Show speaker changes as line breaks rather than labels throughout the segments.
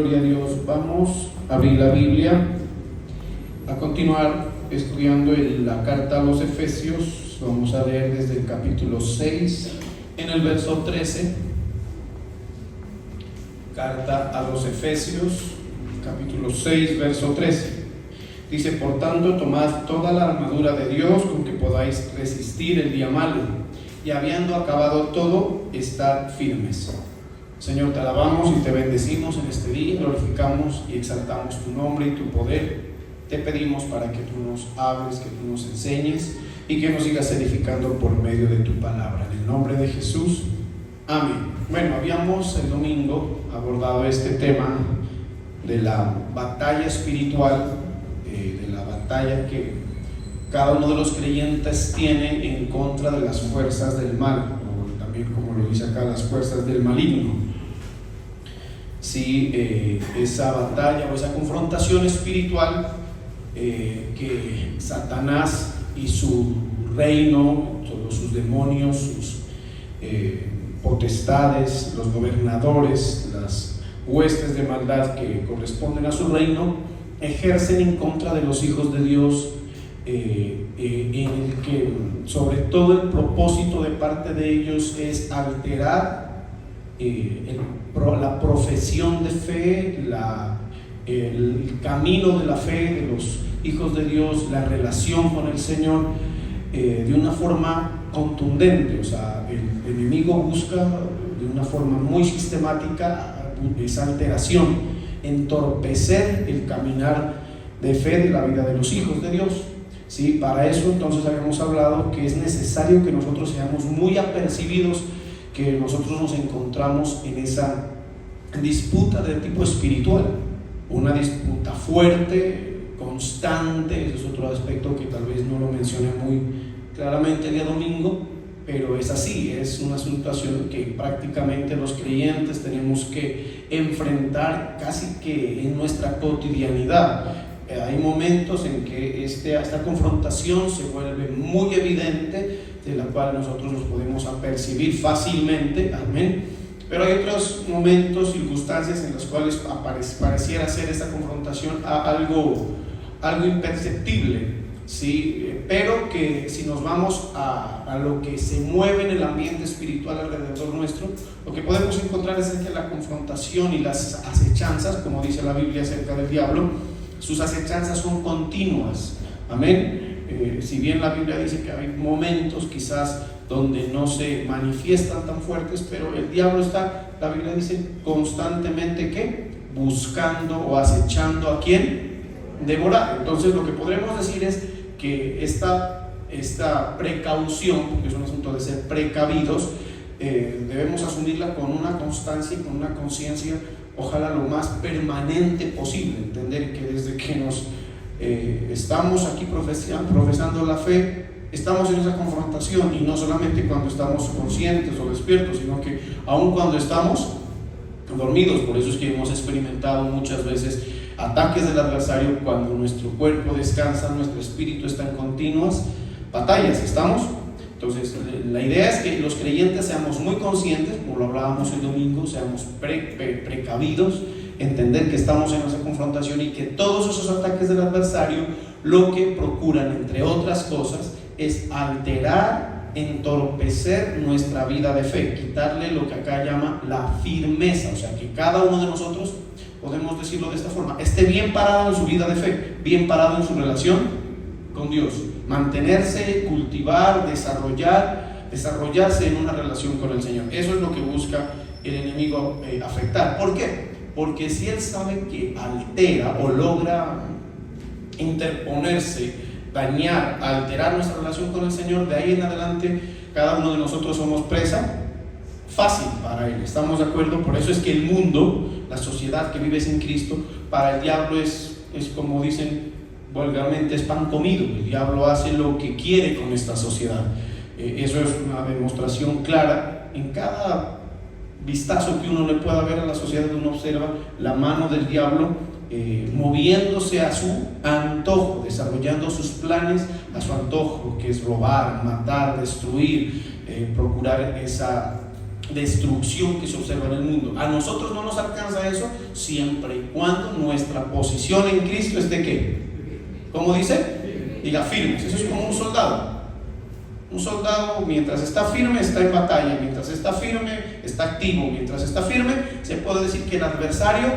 Gloria a Dios. Vamos a abrir la Biblia, a continuar estudiando la carta a los Efesios. Vamos a leer desde el capítulo 6, en el verso 13. Carta a los Efesios, capítulo 6, verso 13. Dice: por tanto, tomad toda la armadura de Dios con que podáis resistir el día malo, y habiendo acabado todo, estad firmes. Señor, te alabamos y te bendecimos en este día, glorificamos y exaltamos tu nombre y tu poder. Te pedimos para que tú nos hables, que tú nos enseñes y que nos sigas edificando por medio de tu palabra. En el nombre de Jesús, amén. Bueno, habíamos el domingo abordado este tema de la batalla espiritual, de la batalla que cada uno de los creyentes tiene en contra de las fuerzas del mal, o también, como lo dice acá, las fuerzas del maligno. Sí, esa batalla o esa confrontación espiritual que Satanás y su reino, todos sus demonios, sus potestades, los gobernadores, las huestes de maldad que corresponden a su reino, ejercen en contra de los hijos de Dios, en el que sobre todo el propósito de parte de ellos es alterar la profesión de fe, el camino de la fe de los hijos de Dios, la relación con el Señor, de una forma contundente. O sea, el enemigo busca de una forma muy sistemática esa alteración, entorpecer el caminar de fe de la vida de los hijos de Dios. ¿Sí? Para eso entonces habíamos hablado que es necesario que nosotros seamos muy apercibidos, que nosotros nos encontramos en esa disputa de tipo espiritual, una disputa fuerte, constante. Ese es otro aspecto que tal vez no lo mencioné muy claramente el día domingo, pero es así, es una situación que prácticamente los creyentes tenemos que enfrentar casi que en nuestra cotidianidad. Hay momentos en que esta confrontación se vuelve muy evidente, de la cual nosotros nos podemos apercibir fácilmente, amén. Pero hay otros momentos, circunstancias en las cuales pareciera ser esta confrontación algo imperceptible, ¿sí? Pero que si nos vamos a lo que se mueve en el ambiente espiritual alrededor nuestro, lo que podemos encontrar es que la confrontación y las acechanzas, como dice la Biblia acerca del diablo, sus acechanzas son continuas, amén. Si bien la Biblia dice que hay momentos quizás donde no se manifiestan tan fuertes, pero el diablo está, la Biblia dice, constantemente ¿qué? Buscando o acechando a quién devorar. Entonces lo que podremos decir es que esta precaución, porque es un asunto de ser precavidos, debemos asumirla con una constancia y con una conciencia, ojalá lo más permanente posible. Entender que desde que nos estamos aquí profesando la fe, estamos en esa confrontación, y no solamente cuando estamos conscientes o despiertos, sino que aun cuando estamos dormidos. Por eso es que hemos experimentado muchas veces ataques del adversario cuando nuestro cuerpo descansa, nuestro espíritu está en continuas batallas. ¿Estamos? Entonces, la idea es que los creyentes seamos muy conscientes, como lo hablábamos el domingo, seamos precavidos, entender que estamos en esa confrontación y que todos esos ataques del adversario lo que procuran, entre otras cosas, es alterar, entorpecer nuestra vida de fe, quitarle lo que acá llama la firmeza. O sea, que cada uno de nosotros, podemos decirlo de esta forma, esté bien parado en su vida de fe, bien parado en su relación con Dios, mantenerse, cultivar, desarrollarse en una relación con el Señor. Eso es lo que busca el enemigo afectar. ¿Por qué? Porque si él sabe que altera o logra interponerse, dañar, alterar nuestra relación con el Señor, de ahí en adelante cada uno de nosotros somos presa fácil para él. ¿Estamos de acuerdo? Por eso es que el mundo, la sociedad que vive sin Cristo, para el diablo es como dicen vulgarmente, es pan comido. El diablo hace lo que quiere con esta sociedad. Eso es una demostración clara en cada vistazo que uno le pueda ver a la sociedad. Uno observa la mano del diablo moviéndose a su antojo, desarrollando sus planes a su antojo, que es robar, matar, destruir, procurar esa destrucción que se observa en el mundo. A nosotros no nos alcanza eso siempre y cuando nuestra posición en Cristo esté ¿qué? ¿Cómo dice? Diga firmes. Eso es como un soldado. Un soldado, mientras está firme, está en batalla. Mientras está firme, está activo. Mientras está firme, se puede decir que el adversario,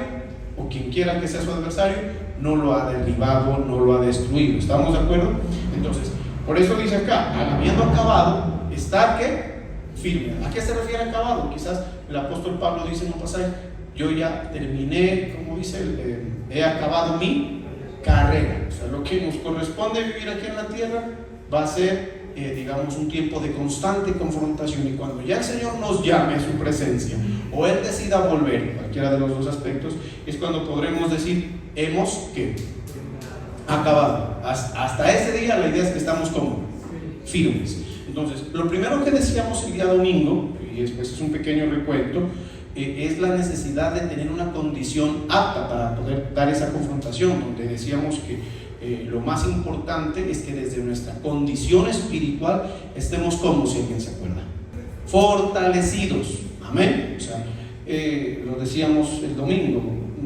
o quien quiera que sea su adversario, no lo ha derribado, no lo ha destruido. ¿Estamos de acuerdo? Entonces, por eso dice acá, habiendo acabado, estar ¿qué? Firme. ¿A qué se refiere acabado? Quizás el apóstol Pablo dice en un pasaje: yo ya terminé, como dice, he acabado mi carrera. O sea, lo que nos corresponde vivir aquí en la tierra va a ser digamos un tiempo de constante confrontación, y cuando ya el Señor nos llame a su presencia o Él decida volver, cualquiera de los dos aspectos, es cuando podremos decir hemos ¿qué? Acabado. Hasta ese día la idea es que estamos como firmes. Entonces, lo primero que decíamos el día domingo, y después es un pequeño recuento, es la necesidad de tener una condición apta para poder dar esa confrontación, donde decíamos que lo más importante es que desde nuestra condición espiritual estemos como, si alguien se acuerda, fortalecidos. Amén. O sea, lo decíamos el domingo,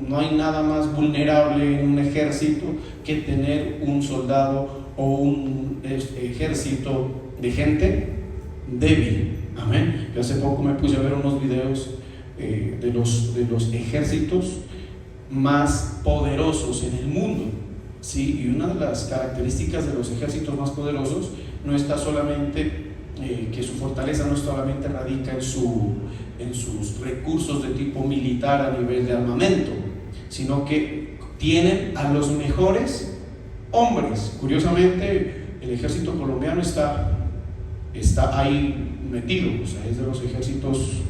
no hay nada más vulnerable en un ejército que tener un soldado o un ejército de gente débil. Amén. Yo hace poco me puse a ver unos videos de los ejércitos más poderosos en el mundo. Sí, y una de las características de los ejércitos más poderosos no está solamente que su fortaleza no solamente radica en sus recursos de tipo militar a nivel de armamento, sino que tienen a los mejores hombres. Curiosamente, el ejército colombiano está ahí metido, o sea, es de los ejércitos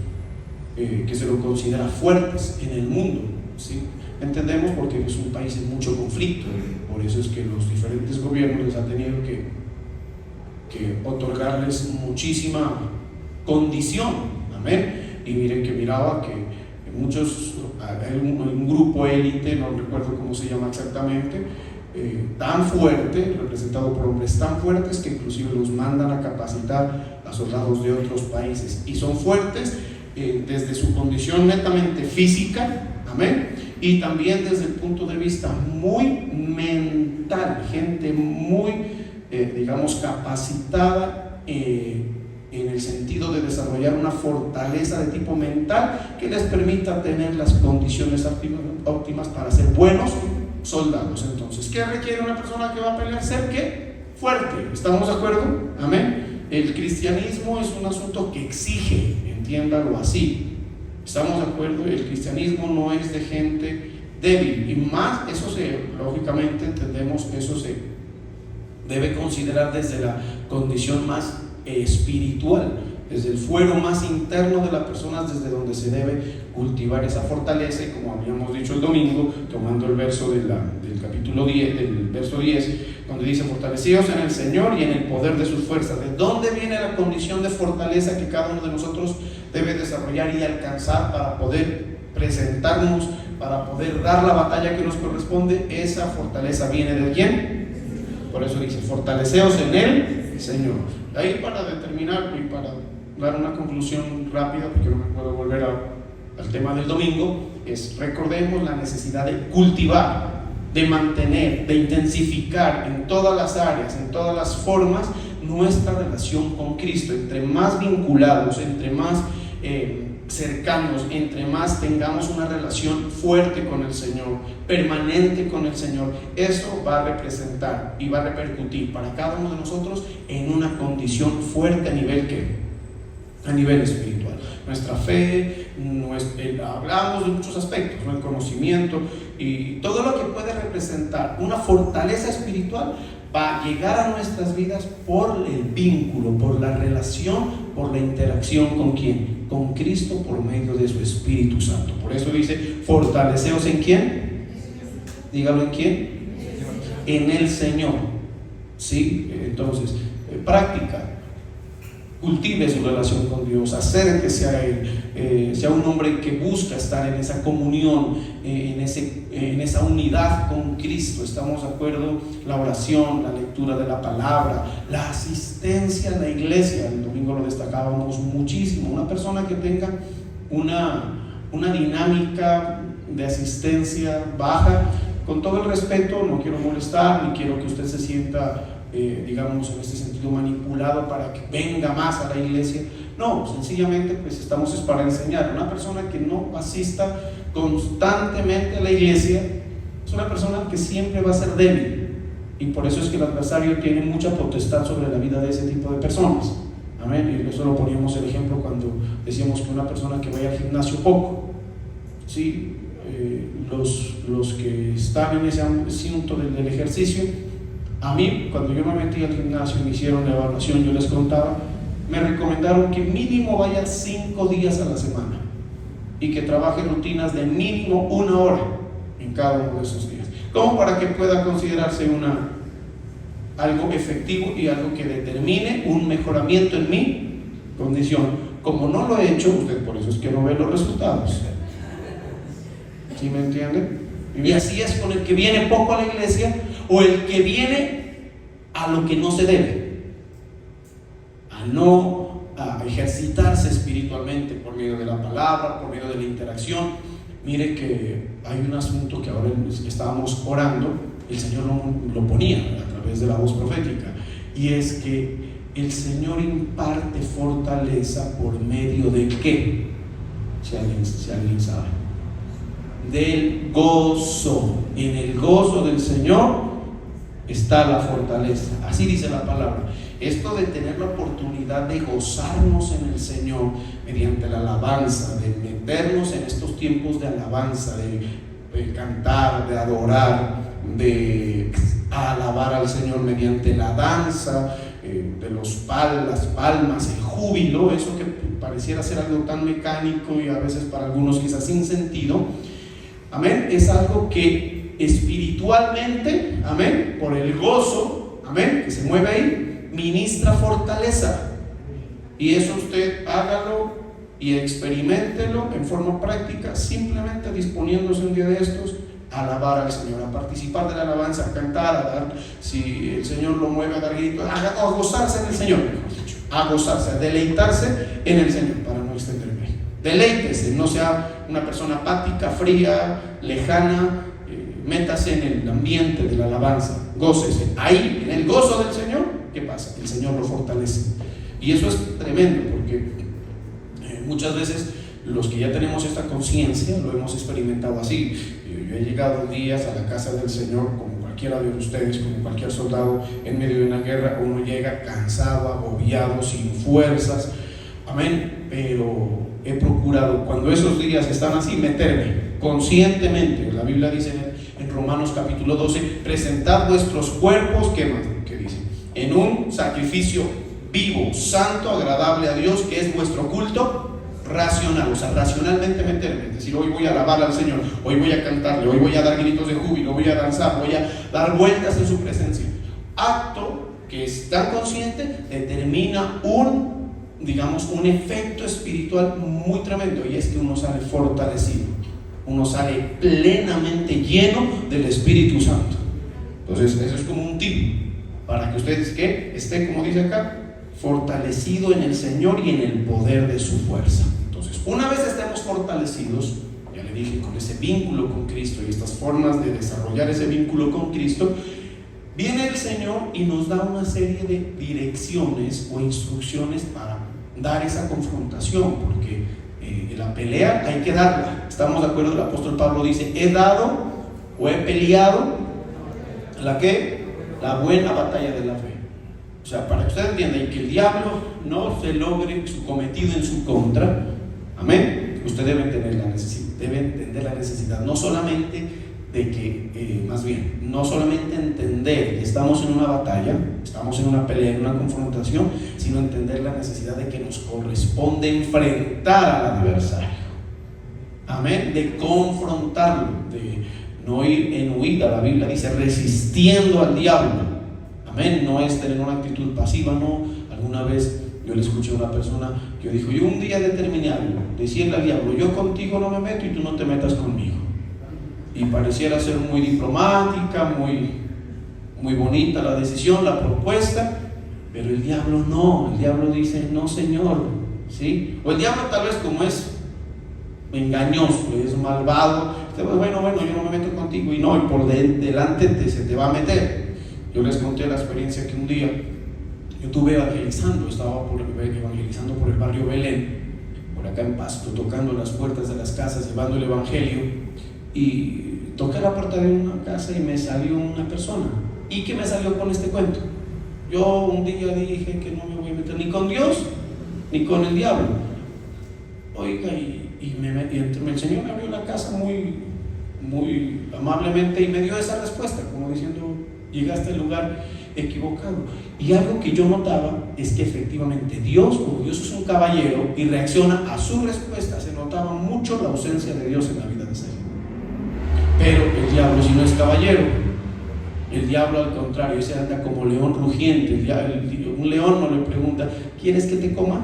que se lo considera fuertes en el mundo, ¿sí? Entendemos porque es un país en mucho conflicto, por eso es que los diferentes gobiernos les han tenido que otorgarles muchísima condición. Amén. Y miren que miraba que hay un grupo élite, no recuerdo cómo se llama exactamente, tan fuerte, representado por hombres tan fuertes que inclusive los mandan a capacitar a soldados de otros países, y son fuertes desde su condición netamente física. Amén. Y también desde el punto de vista muy mental, gente muy, digamos, capacitada en el sentido de desarrollar una fortaleza de tipo mental que les permita tener las condiciones óptimas para ser buenos soldados. Entonces, ¿qué requiere una persona que va a pelear? Ser ¿qué? Fuerte. ¿Estamos de acuerdo? Amén. El cristianismo es un asunto que exige, entiéndalo así. ¿Estamos de acuerdo? El cristianismo no es de gente débil, y más, lógicamente entendemos que eso se debe considerar desde la condición más espiritual, desde el fuero más interno de la persona, desde donde se debe cultivar esa fortaleza. Y como habíamos dicho el domingo, tomando el verso del capítulo 10, del verso 10, donde dice: fortaleceos en el Señor y en el poder de sus fuerzas. ¿De dónde viene la condición de fortaleza que cada uno de nosotros debe desarrollar y alcanzar para poder presentarnos, para poder dar la batalla que nos corresponde? Esa fortaleza viene ¿de quién? Por eso dice: fortaleceos en el Señor. Ahí, para determinar y para dar una conclusión rápida, porque no me puedo volver al tema del domingo, recordemos la necesidad de cultivar, de mantener, de intensificar en todas las áreas, en todas las formas, nuestra relación con Cristo. Entre más vinculados, entre más cercanos, entre más tengamos una relación fuerte con el Señor, permanente con el Señor, eso va a representar y va a repercutir para cada uno de nosotros en una condición fuerte a nivel espiritual. Nuestra fe, hablamos de muchos aspectos, ¿no? El conocimiento y todo lo que puede representar una fortaleza espiritual va a llegar a nuestras vidas por el vínculo, por la relación, por la interacción ¿con quién? Con Cristo, por medio de su Espíritu Santo. Por eso dice: fortaleceos ¿en quién? Dígalo, ¿en quién? En el Señor. ¿Sí? Entonces, práctica. cultive su relación con Dios, acérquese a Él, sea un hombre que busca estar en esa comunión, en esa unidad con Cristo. ¿Estamos de acuerdo? La oración, la lectura de la palabra, la asistencia a la iglesia. El domingo lo destacábamos muchísimo. Una persona que tenga una dinámica de asistencia baja, con todo el respeto, no quiero molestar, ni quiero que usted se sienta digamos en este sentido manipulado para que venga más a la iglesia. No, sencillamente pues estamos es para enseñar. Una persona que no asista constantemente a la iglesia es una persona que siempre va a ser débil, y por eso es que el adversario tiene mucha potestad sobre la vida de ese tipo de personas. Amén. Y eso lo poníamos el ejemplo cuando decíamos que una persona que vaya al gimnasio poco, ¿sí? Los que están en ese asunto del ejercicio, a mí, cuando yo me metí al gimnasio y me hicieron la evaluación, yo les contaba, me recomendaron que mínimo vaya 5 días a la semana y que trabaje rutinas de mínimo 1 hora en cada uno de esos días, como para que pueda considerarse algo efectivo y algo que determine un mejoramiento en mi condición. Como no lo he hecho, usted por eso es que no ve los resultados. ¿Sí me entiende? Y así es con el que viene poco a la iglesia, o el que viene a lo que no se debe, a ejercitarse espiritualmente por medio de la palabra, por medio de la interacción. Mire que hay un asunto que ahora estábamos orando, el Señor lo ponía a través de la voz profética, y es que el Señor imparte fortaleza por medio de ¿qué? Si alguien sabe. Del gozo. En el gozo del Señor está la fortaleza. Así dice la palabra. Esto de tener la oportunidad de gozarnos en el Señor mediante la alabanza, de meternos en estos tiempos de alabanza, de cantar, de adorar, de alabar al Señor mediante la danza, de las palmas, el júbilo, eso que pareciera ser algo tan mecánico y a veces para algunos quizás sin sentido. Amén, es algo que espiritualmente, amén, por el gozo, amén, que se mueve ahí, ministra fortaleza. Y eso usted hágalo y experiméntelo en forma práctica, simplemente disponiéndose un día de estos a alabar al Señor, a participar de la alabanza, a cantar, a dar, si el Señor lo mueve, a dar gritos, a gozarse en el Señor, mejor dicho, a gozarse, a deleitarse en el Señor, para no extenderme. Deleítese, no sea una persona apática, fría, lejana, métase en el ambiente de la alabanza, gócese. Ahí, en el gozo del Señor, ¿qué pasa? El Señor lo fortalece. Y eso es tremendo, porque muchas veces los que ya tenemos esta conciencia lo hemos experimentado así. Yo he llegado días a la casa del Señor, como cualquiera de ustedes, como cualquier soldado en medio de una guerra. Uno llega cansado, agobiado, sin fuerzas, amén, pero he procurado, cuando esos días están así, meterme conscientemente. La Biblia dice en Romanos capítulo 12, presentad vuestros cuerpos, ¿qué más? ¿Qué dice? En un sacrificio vivo, santo, agradable a Dios, que es vuestro culto racional. O sea, racionalmente meterme, es decir, hoy voy a alabar al Señor, hoy voy a cantarle, hoy voy a dar gritos de júbilo, voy a danzar, voy a dar vueltas en su presencia. Acto que es tan consciente, determina un efecto espiritual muy tremendo, y es que uno sale fortalecido, uno sale plenamente lleno del Espíritu Santo. Entonces eso es como un tip para que ustedes estén, como dice acá, fortalecido en el Señor y en el poder de su fuerza. Entonces, una vez estemos fortalecidos, ya le dije, con ese vínculo con Cristo y estas formas de desarrollar ese vínculo con Cristo, viene el Señor y nos da una serie de direcciones o instrucciones para dar esa confrontación, porque la pelea hay que darla. ¿Estamos de acuerdo? El apóstol Pablo dice: he dado o he peleado la buena batalla de la fe. O sea, para que usted entienda y que el diablo no se logre su cometido en su contra, amén, usted debe entender la necesidad, no solamente de que, no solamente entender que estamos en una batalla, estamos en una pelea, en una confrontación, sino entender la necesidad de que nos corresponde enfrentar al adversario, amén, de confrontarlo, de no ir en huida. La Biblia dice resistiendo al diablo, amén. No es tener una actitud pasiva, no. Alguna vez Yo le escuché a una persona que dijo: yo un día determinado, decirle al diablo, yo contigo no me meto y tú no te metas conmigo. Y pareciera ser muy diplomática, muy bonita la decisión, la propuesta, pero el diablo no. El diablo dice: no, Señor, ¿sí? O el diablo tal vez, como es engañoso, es malvado, bueno, yo no me meto contigo, y no, y por delante se te va a meter. Yo les conté la experiencia que un día yo estuve evangelizando, estaba evangelizando por el barrio Belén, por acá en Pasto, tocando las puertas de las casas, llevando el evangelio, y toqué la puerta de una casa y me salió una persona. ¿Y qué me salió con este cuento? Yo un día dije que no me voy a meter ni con Dios ni con el diablo. Oiga, y el Señor me abrió la casa muy amablemente y me dio esa respuesta, como diciendo: llegaste al lugar equivocado. Y algo que yo notaba es que efectivamente Dios, como Dios es un caballero y reacciona a su respuesta, se notaba mucho la ausencia de Dios en la vida de ese. Pero el diablo, si no es caballero, el diablo al contrario, ese anda como león rugiente. Un león no le pregunta: ¿quieres que te coma?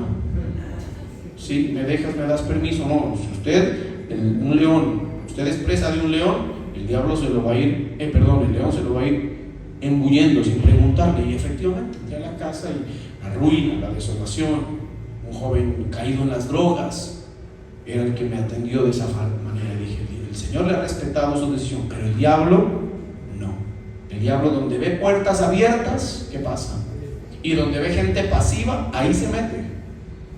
Sí, ¿me dejas, me das permiso? No, si un león, usted es presa de un león, el diablo se lo va a ir, el león se lo va a ir embuyendo sin preguntarle. Y efectivamente entré a la casa y la ruina, la desolación, un joven caído en las drogas era el que me atendió de esa manera. Dije: el Señor le ha respetado su decisión, pero el diablo no. El diablo, donde ve puertas abiertas, ¿qué pasa? Y donde ve gente pasiva, ahí se mete.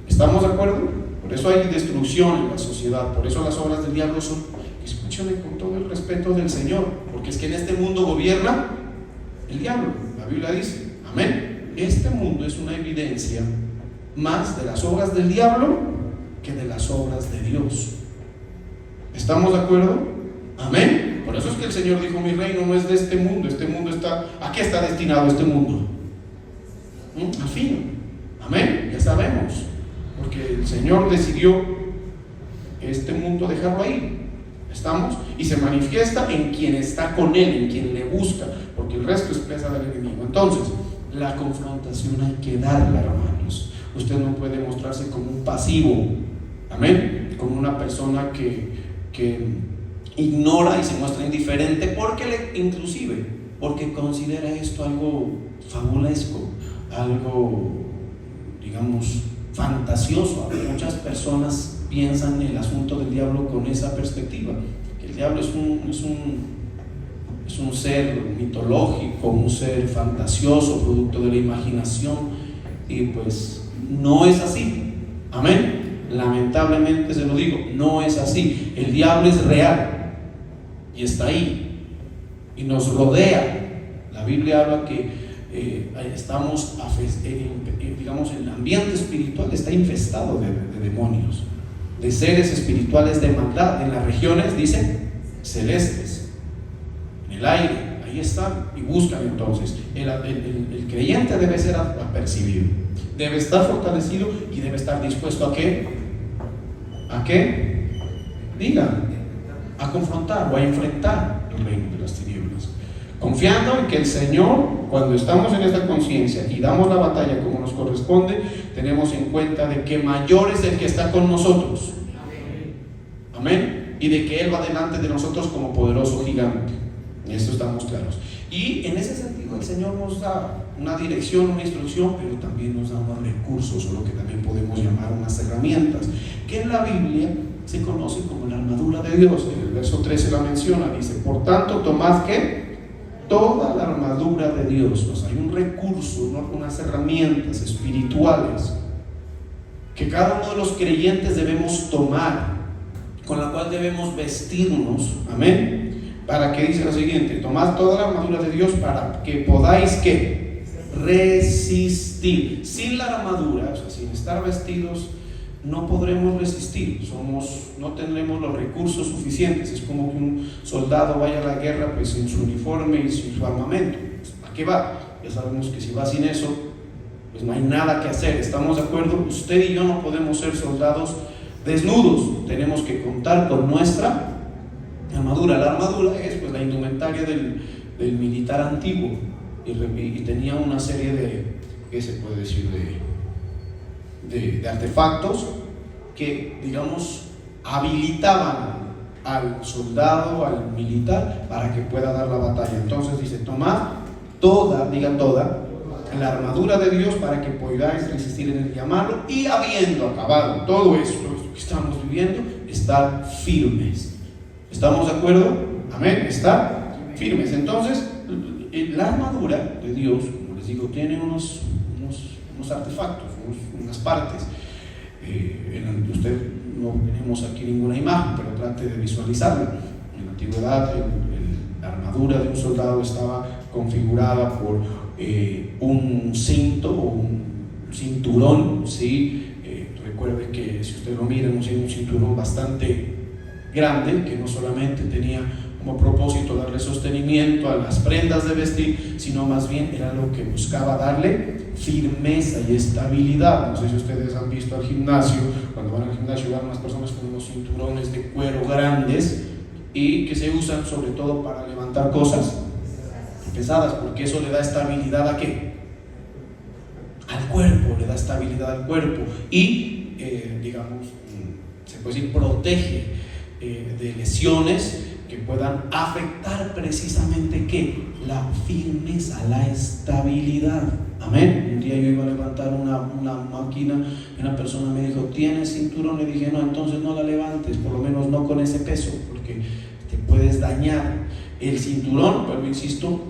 ¿Estamos de acuerdo? Por eso hay destrucción en la sociedad, por eso las obras del diablo son, escúchame, con todo el respeto del Señor, porque es que en este mundo gobierna el diablo. La Biblia dice, amén, este mundo es una evidencia más de las obras del diablo que de las obras de Dios. ¿Estamos de acuerdo? Amén. Por eso es que el Señor dijo: mi reino no es de este mundo está, ¿a qué está destinado este mundo? Al fin. Amén, ya sabemos, porque el Señor decidió este mundo dejarlo ahí. ¿Estamos? Y se manifiesta en quien está con Él, en quien le busca, porque el resto es presa del enemigo. Entonces, la confrontación hay que darla, hermanos. Usted no puede mostrarse como un pasivo, amén, como una persona que ignora y se muestra indiferente, porque considera esto algo fabulesco, algo, digamos, fantasioso. Muchas personas piensan el asunto del diablo con esa perspectiva, que el diablo es un ser mitológico, un ser fantasioso, producto de la imaginación, y pues no es así. Amén. Lamentablemente se lo digo, no es así. El diablo es real y está ahí y nos rodea. La Biblia habla que estamos, digamos, el ambiente espiritual está infestado de demonios, de seres espirituales de maldad en las regiones, dicen, celestes, en el aire, ahí están y buscan. Entonces el creyente debe ser apercibido, debe estar fortalecido y debe estar dispuesto ¿a qué? ¿A qué? Diga, a confrontar o a enfrentar el reino de las tinieblas, confiando en que el Señor, cuando estamos en esta conciencia y damos la batalla como nos corresponde, tenemos en cuenta de que mayor es el que está con nosotros, amén, y de que Él va delante de nosotros como poderoso gigante. En esto estamos claros. Y en ese sentido el Señor nos da una dirección, una instrucción, pero también nos da unos recursos, o lo que también podemos llamar unas herramientas, que en la Biblia se conoce como la armadura de Dios. En el verso 13 la menciona, dice: por tanto, tomad ¿qué? Toda la armadura de Dios. O sea, hay un recurso, ¿no? Unas herramientas espirituales que cada uno de los creyentes debemos tomar, con la cual debemos vestirnos, amén. Para que dice lo siguiente: tomad toda la armadura de Dios para que podáis ¿qué? Resistir. Sin la armadura, o sea, sin estar vestidos, no podremos resistir. No tendremos los recursos suficientes. Es como que un soldado vaya a la guerra pues sin su uniforme y sin su armamento. ¿A qué va? Ya sabemos que si va sin eso, pues no hay nada que hacer. ¿Estamos de acuerdo? Usted y yo no podemos ser soldados desnudos. Tenemos que contar con nuestra armadura. La armadura es pues la indumentaria del militar antiguo, y tenía una serie de, ¿qué se puede decir? de artefactos que, digamos, habilitaban al soldado, al militar, para que pueda dar la batalla. Entonces dice: tomad toda, digan toda, la armadura de Dios para que podáis resistir en el día malo, y habiendo acabado todo esto que estamos viviendo, estar firmes. ¿Estamos de acuerdo? Amén. Estar firmes. Entonces, la armadura de Dios, como les digo, tiene unos artefactos, unas partes. Usted no tenemos aquí ninguna imagen, pero trate de visualizarlo. En la antigüedad, la armadura de un soldado estaba configurada por un cinto o un cinturón, ¿sí? Recuerde que si usted lo mira, un cinturón bastante grande, que no solamente tenía como propósito darle sostenimiento a las prendas de vestir, sino más bien era lo que buscaba darle firmeza y estabilidad. No sé si ustedes han visto al gimnasio, cuando van al gimnasio van unas personas con unos cinturones de cuero grandes y que se usan sobre todo para levantar cosas pesadas, porque eso le da estabilidad ¿a qué? Al cuerpo, le da estabilidad al cuerpo y digamos, se puede decir, protege de lesiones que puedan afectar precisamente ¿qué? La firmeza, la estabilidad. Amén. Un día yo iba a levantar una máquina y una persona me dijo: ¿tienes cinturón? Le dije: no, entonces no la levantes, por lo menos no con ese peso, porque te puedes dañar. El cinturón, pero insisto,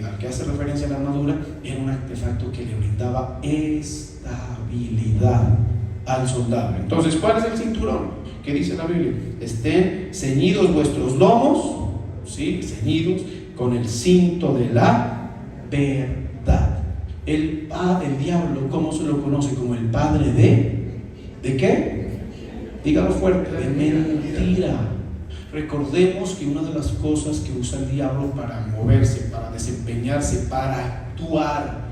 al que hace referencia a la armadura, era un artefacto que le brindaba estabilidad al soldado. Entonces, ¿cuál es el cinturón? ¿Qué dice la Biblia? Estén ceñidos vuestros lomos, ¿sí? Ceñidos con el cinto de la verdad. El diablo, ¿cómo se lo conoce? Como el padre ¿de qué? Dígalo fuerte, de mentira. Recordemos que una de las cosas que usa el diablo para moverse, para desempeñarse, para actuar,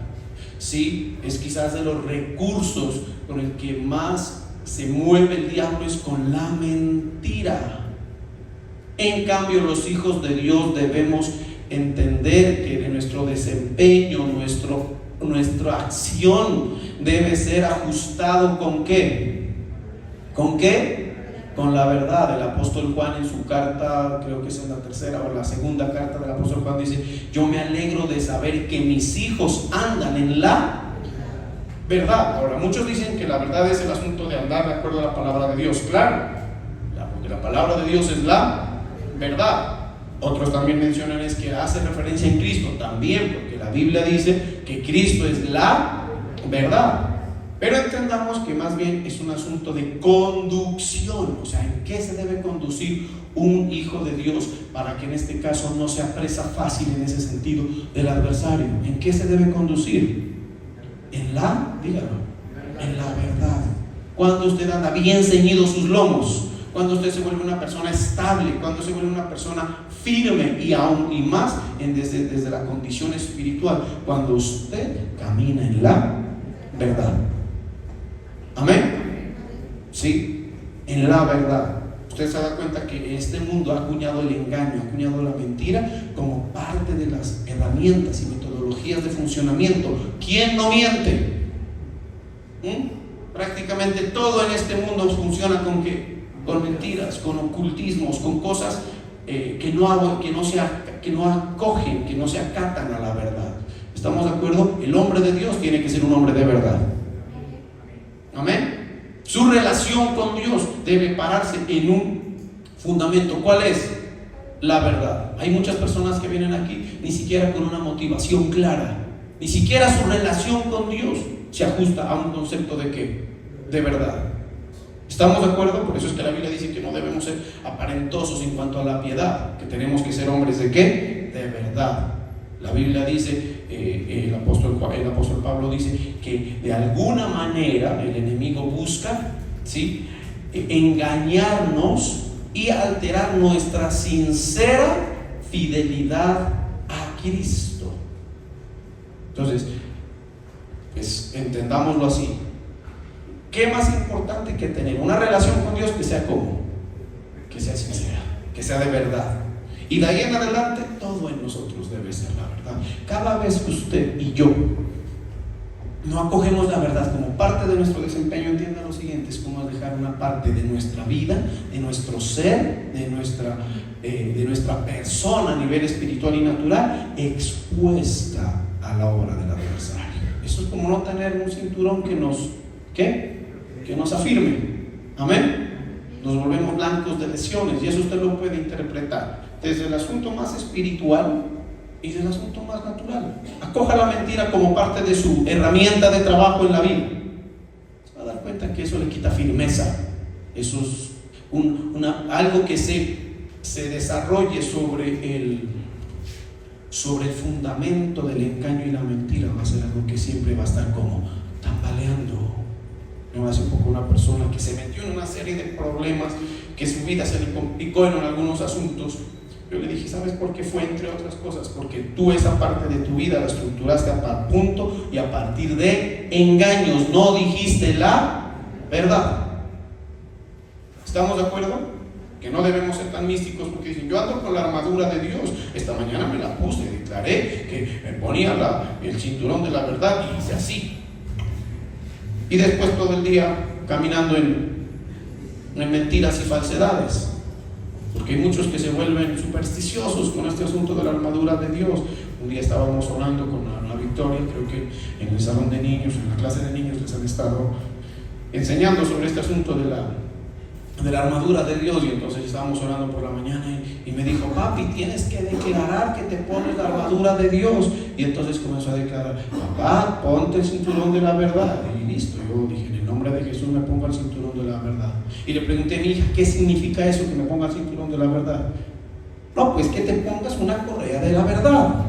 ¿sí? Es quizás de los recursos con el que más se mueve el diablo, es con la mentira. En cambio, los hijos de Dios debemos entender que de nuestro desempeño, nuestra acción debe ser ajustado ¿con qué? ¿Con qué? Con la verdad. El apóstol Juan, en su carta, creo que es en la tercera o la segunda carta del apóstol Juan, dice: yo me alegro de saber que mis hijos andan en la verdad. Ahora, muchos dicen que la verdad es el asunto de andar de acuerdo a la palabra de Dios. Claro, porque la palabra de Dios es la verdad. Otros también mencionan es que hace referencia en Cristo también, porque la Biblia dice que Cristo es la verdad. Pero entendamos que más bien es un asunto de conducción, o sea, en qué se debe conducir un hijo de Dios para que en este caso no sea presa fácil en ese sentido del adversario. ¿En qué se debe conducir? Dígalo, en la verdad. Cuando usted anda bien ceñidos sus lomos, cuando usted se vuelve una persona estable, cuando se vuelve una persona firme y aún y más desde la condición espiritual, cuando usted camina en la verdad. Amén. Sí, en la verdad. Usted se da cuenta que este mundo ha acuñado el engaño, ha acuñado la mentira como parte de las herramientas y metodologías de funcionamiento. ¿Quién no miente? Prácticamente todo en este mundo funciona ¿con qué? Con mentiras, con ocultismos, con cosas que no acogen, que no se acatan a la verdad. ¿Estamos de acuerdo? El hombre de Dios tiene que ser un hombre de verdad. Amén. Su relación con Dios debe pararse en un fundamento. ¿Cuál es? La verdad. Hay muchas personas que vienen aquí ni siquiera con una motivación clara, ni siquiera su relación con Dios se ajusta a un concepto de ¿qué? De verdad. ¿Estamos de acuerdo? Por eso es que la Biblia dice que no debemos ser aparentosos en cuanto a la piedad, que tenemos que ser hombres ¿de qué? De verdad. La Biblia dice, el apóstol Pablo dice que de alguna manera el enemigo busca, ¿sí?, engañarnos y alterar nuestra sincera fidelidad a Cristo. Entonces, pues, entendámoslo así. ¿Qué más importante que tener una relación con Dios que sea como? Que sea sincera, que sea de verdad. Y de ahí en adelante todo en nosotros debe ser la verdad. Cada vez que usted y yo no acogemos la verdad como parte de nuestro desempeño, entienda lo siguiente: es como dejar una parte de nuestra vida, de nuestro ser, de nuestra persona a nivel espiritual y natural, expuesta a la obra del adversario. Eso es como no tener un cinturón que nos afirme. Amén. Nos volvemos blancos de lesiones, y eso usted lo puede interpretar desde el asunto más espiritual y del asunto más natural. Acoja la mentira como parte de su herramienta de trabajo en la vida. Se va a dar cuenta que eso le quita firmeza. Eso es algo que se desarrolle sobre el fundamento del engaño y la mentira. Va a ser algo que siempre va a estar como tambaleando. No, hace poco una persona que se metió en una serie de problemas, que su vida se le complicó en algunos asuntos. Yo le dije: ¿sabes por qué fue? Entre otras cosas, porque tú esa parte de tu vida la estructuraste a punto y a partir de engaños. No dijiste la verdad. ¿Estamos de acuerdo? Que no debemos ser tan místicos, porque dicen: yo ando con la armadura de Dios. Esta mañana me la puse, declaré que me ponía el cinturón de la verdad y hice así. Y después todo el día caminando en mentiras y falsedades. Porque hay muchos que se vuelven supersticiosos con este asunto de la armadura de Dios. Un día estábamos orando con la Victoria, creo que en el salón de niños, en la clase de niños, les han estado enseñando sobre este asunto de la armadura de Dios. Y entonces estábamos orando por la mañana y me dijo: papi, tienes que declarar que te pones la armadura de Dios. Y entonces comenzó a declarar: papá, ponte el cinturón de la verdad. Y listo, yo dije: en el nombre de Jesús me pongo el cinturón de la verdad. Y le pregunté a mi hija: ¿qué significa eso, que me ponga el cinturón de la verdad? No, pues que te pongas una correa de la verdad.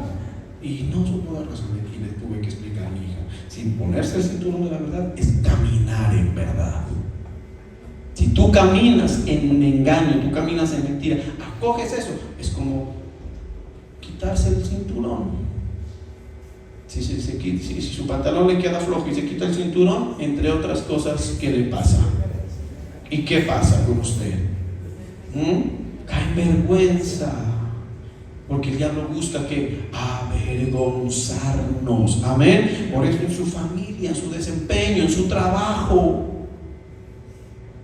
Y no supo dar razón, y le tuve que explicar a mi hija: sin ponerse el cinturón de la verdad es caminar en verdad. Si tú caminas en engaño, tú caminas en mentira, acoges eso, es como quitarse el cinturón. Si su pantalón le queda flojo y se quita el cinturón, entre otras cosas, ¿qué le pasa? ¿Y qué pasa con usted? Cae en vergüenza, porque el diablo busca que avergonzarnos. Amén. Por eso en su familia, en su desempeño, en su trabajo.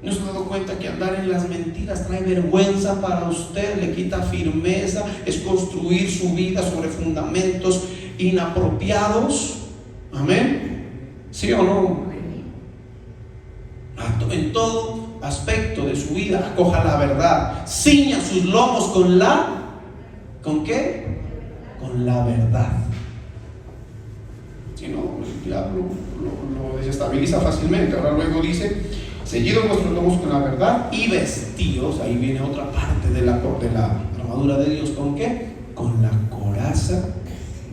¿No se ha dado cuenta que andar en las mentiras trae vergüenza para usted? Le quita firmeza, es construir su vida sobre fundamentos inapropiados. Amén. ¿Sí o no? En todo aspecto de su vida, acoja la verdad. Ciña sus lomos ¿con qué? Con la verdad. Si no, el diablo lo desestabiliza fácilmente. Ahora luego dice: ceñidos vuestros lomos con la verdad y vestidos. Ahí viene otra parte de la armadura de Dios. ¿Con qué? Con la coraza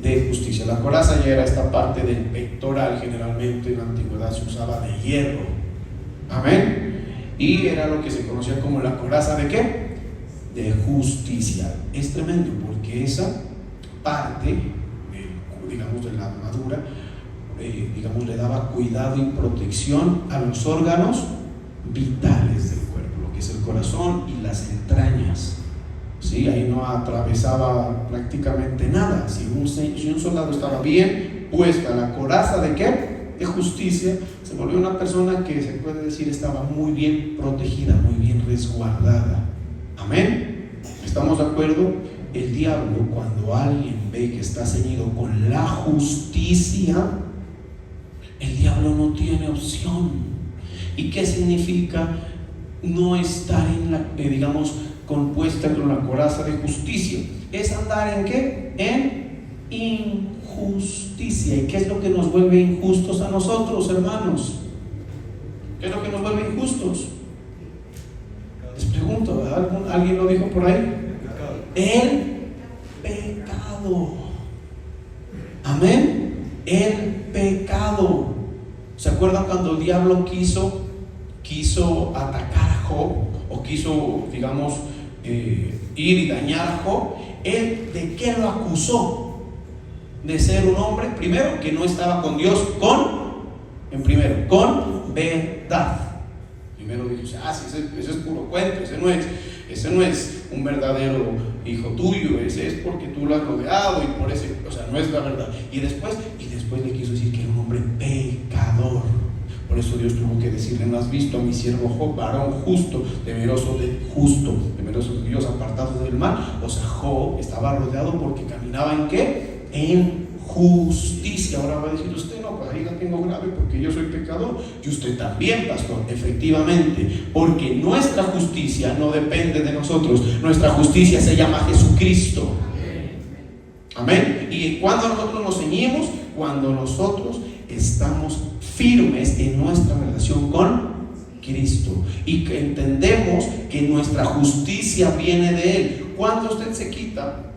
de justicia. La coraza ya era esta parte del pectoral. Generalmente en la antigüedad se usaba de hierro. Amén. Y era lo que se conocía como la coraza de ¿qué? De justicia. Es tremendo, porque esa parte, digamos, de la armadura, le daba cuidado y protección a los órganos vitales del cuerpo, lo que es el corazón y las entrañas. ¿Sí? Ahí no atravesaba prácticamente nada. Si un soldado estaba bien puesta la coraza de ¿qué? De justicia, se volvió una persona que se puede decir estaba muy bien protegida, muy bien resguardada. Amén. ¿Estamos de acuerdo? El diablo, cuando alguien ve que está ceñido con la justicia, el diablo no tiene opción. ¿Y qué significa no estar compuesta con la coraza de justicia? Es andar ¿en qué? En injusticia. ¿Y qué es lo que nos vuelve injustos a nosotros, hermanos? ¿Qué es lo que nos vuelve injustos? Les pregunto, ¿alguien lo dijo por ahí? El pecado. Amén. El pecado. ¿Se acuerdan cuando el diablo quiso atacar a Job? O quiso, ir y dañar a Job. ¿Él de qué lo acusó? De ser un hombre, primero, que no estaba con Dios, con verdad. Primero dijo: sí, eso es puro cuento, ese no es un verdadero hijo tuyo, ese es porque tú lo has rodeado y por ese, no es la verdad. Y después le quiso decir que era un hombre pecador. Por eso Dios tuvo que decirle: ¿no has visto a mi siervo Job, varón justo, temeroso de Dios, apartado del mal? O sea, Job estaba rodeado porque caminaba ¿en qué? En justicia. Ahora va a decir usted: no, pues ahí la tengo grave porque yo soy pecador. Y usted también, pastor. Efectivamente, porque nuestra justicia no depende de nosotros. Nuestra justicia se llama Jesucristo. Amén. Y cuando nosotros nos ceñimos, cuando nosotros estamos firmes en nuestra relación con Cristo y que entendemos que nuestra justicia viene de Él. Cuando usted se quita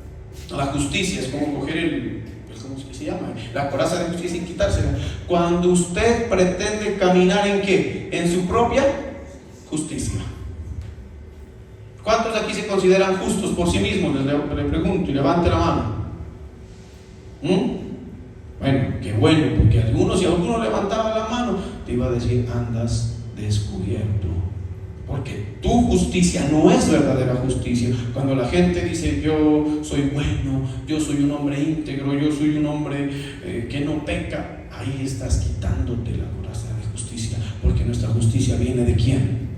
la justicia, es como coger ¿cómo se llama? La coraza de justicia y quitársela. Cuando usted pretende caminar ¿en qué? En su propia justicia. ¿Cuántos aquí se consideran justos por sí mismos? Le pregunto y levante la mano. Bueno, qué bueno, porque si alguno levantaba la mano, te iba a decir: andas descubierto, porque tu justicia no es verdadera justicia. Cuando la gente dice: yo soy bueno, yo soy un hombre íntegro, yo soy un hombre que no peca, ahí estás quitándote la coraza de justicia, porque nuestra justicia viene ¿de quién?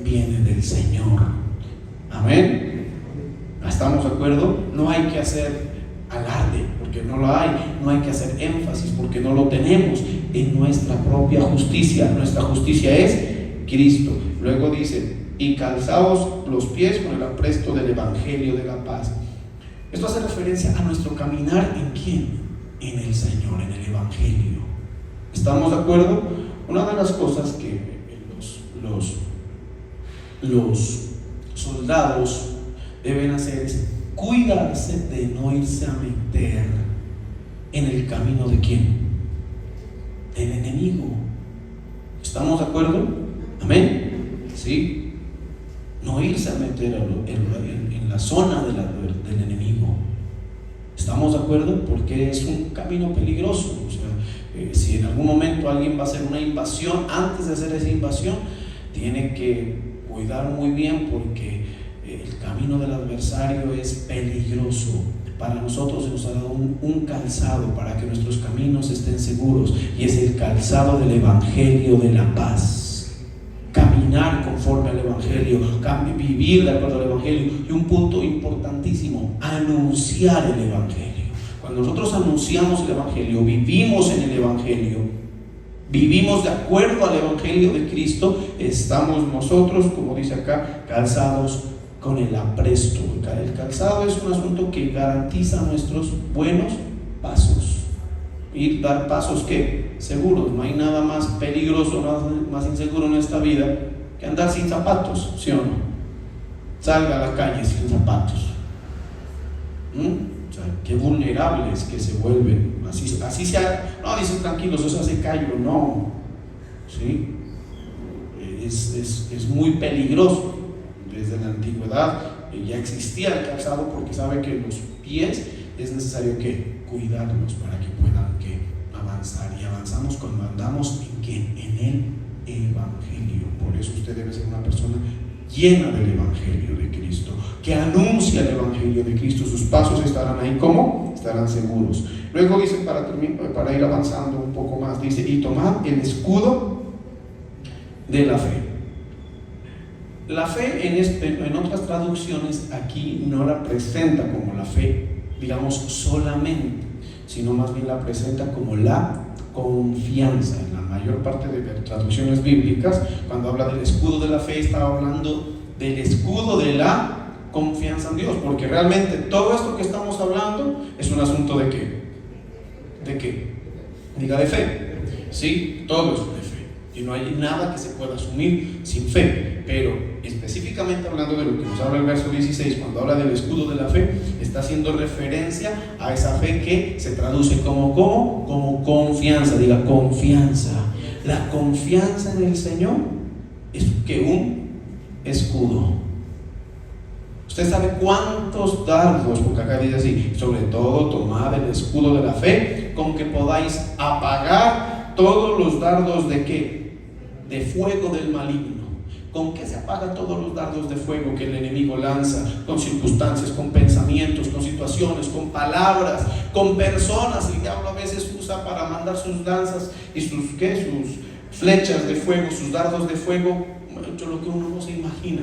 Viene del Señor. Amén. ¿Estamos de acuerdo? No hay que hacer alarde porque no lo hay, no hay que hacer énfasis porque no lo tenemos en nuestra propia justicia. Nuestra justicia es Cristo. Luego dice: y calzaos los pies con el apresto del Evangelio de la paz. Esto hace referencia a nuestro caminar ¿en quién? En el Señor, en el Evangelio. ¿Estamos de acuerdo? Una de las cosas que los soldados deben hacer es cuidarse de no irse a meter en el camino ¿de quién? Del enemigo. ¿Estamos de acuerdo? Amén. ¿Sí? No irse a meter en la zona del enemigo. ¿Estamos de acuerdo? Porque es un camino peligroso. O sea, si en algún momento alguien va a hacer una invasión, antes de hacer esa invasión, tiene que cuidar muy bien, porque el camino del adversario es peligroso. Para nosotros se nos ha dado un calzado para que nuestros caminos estén seguros, y es el calzado del Evangelio de la paz. Caminar conforme al Evangelio, vivir de acuerdo al Evangelio. Y un punto importantísimo: anunciar el Evangelio. Cuando nosotros anunciamos el Evangelio, vivimos en el Evangelio, vivimos de acuerdo al Evangelio de Cristo, estamos nosotros, como dice acá, calzados con el apresto. El calzado es un asunto que garantiza nuestros buenos pasos. Y dar pasos ¿qué? Seguros. No hay nada más peligroso, más inseguro en esta vida que andar sin zapatos, ¿sí o no? Salga a la calle sin zapatos. O sea, qué vulnerables que se vuelven. Así sea. No, dicen tranquilos, eso hace callo. No. ¿Sí? Es muy peligroso. Desde la antigüedad ya existía el calzado, porque sabe que los pies es necesario que cuidarlos para que puedan avanzar, y avanzamos cuando andamos en el Evangelio. Por eso usted debe ser una persona llena del Evangelio de Cristo, que anuncia el Evangelio de Cristo. Sus pasos estarán ahí, ¿cómo? Estarán seguros. Luego dice, para ir avanzando un poco más, dice: y tomad el escudo de la fe. La fe en otras traducciones aquí no la presenta como la fe, digamos, solamente, sino más bien la presenta como la confianza. En la mayor parte de traducciones bíblicas, cuando habla del escudo de la fe, está hablando del escudo de la confianza en Dios, porque realmente todo esto que estamos hablando es un asunto ¿de qué? ¿De qué? Diga, de fe. Sí, todo es de fe, y no hay nada que se pueda asumir sin fe. Pero específicamente hablando de lo que nos habla el verso 16, cuando habla del escudo de la fe, está haciendo referencia a esa fe que se traduce como confianza. Diga, confianza. La confianza en el Señor es que un escudo. Usted sabe cuántos dardos, porque acá dice así: sobre todo tomad el escudo de la fe, con que podáis apagar todos los dardos ¿de qué? De fuego del maligno. ¿Con qué se apagan todos los dardos de fuego que el enemigo lanza? Con circunstancias, con pensamientos, con situaciones, con palabras, con personas. El diablo a veces usa para mandar sus danzas y sus flechas de fuego, sus dardos de fuego, hecho lo que uno no se imagina.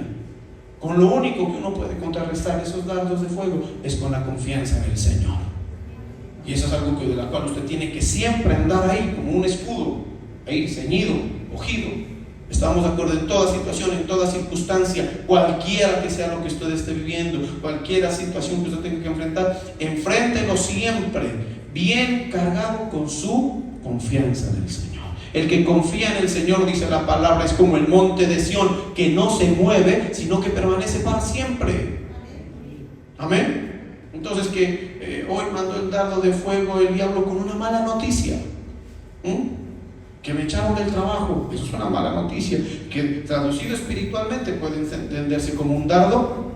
Con lo único que uno puede contrarrestar esos dardos de fuego es con la confianza en el Señor. Y eso es algo de la cual usted tiene que siempre andar ahí como un escudo, ahí ceñido, ojido. Estamos de acuerdo en toda situación, en toda circunstancia, cualquiera que sea lo que usted esté viviendo, cualquier situación que usted tenga que enfrentar, enfréntelo siempre bien cargado con su confianza en el Señor. El que confía en el Señor, dice la palabra, es como el monte de Sión, que no se mueve, sino que permanece para siempre. Amén. Entonces hoy mandó el dardo de fuego el diablo con una mala noticia. Que me echaron del trabajo. Eso es una mala noticia, que traducido espiritualmente puede entenderse como un dardo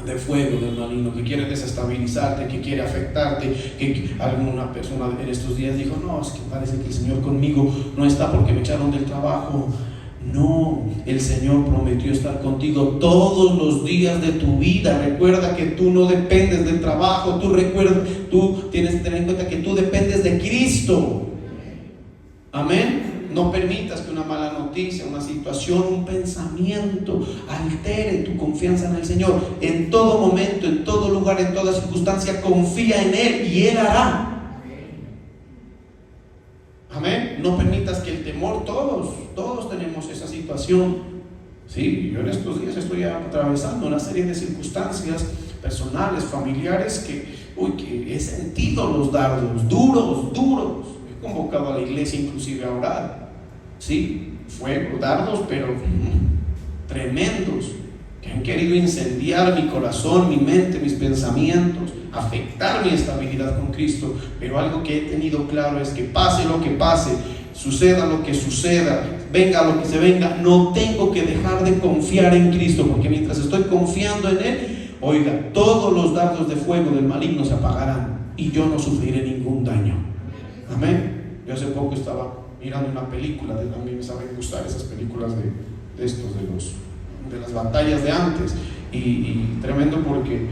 de fuego del maligno, que quiere desestabilizarte, que quiere afectarte, que alguna persona en estos días dijo: no, es que parece que el Señor conmigo no está porque me echaron del trabajo. No, el Señor prometió estar contigo todos los días de tu vida. Recuerda que tú no dependes del trabajo, tú tienes que tener en cuenta que tú dependes de Cristo. Amén. No permitas que una mala noticia, una situación, un pensamiento altere tu confianza en el Señor. En todo momento, en todo lugar, en toda circunstancia, confía en Él y Él hará. Amén. No permitas que el temor, todos tenemos esa situación. Sí, yo en estos días estoy atravesando una serie de circunstancias personales, familiares, que he sentido los dardos duros. He convocado a la iglesia inclusive a orar. Sí, fuego, dardos, pero tremendos, que han querido incendiar mi corazón, mi mente, mis pensamientos, afectar mi estabilidad con Cristo. Pero algo que he tenido claro es que pase lo que pase, suceda lo que suceda, venga lo que se venga, no tengo que dejar de confiar en Cristo, porque mientras estoy confiando en Él, oiga, todos los dardos de fuego del maligno se apagarán y yo no sufriré ningún daño. Amén. Yo hace poco estaba mirando una película, a mí me saben gustar esas películas de las batallas de antes, y tremendo porque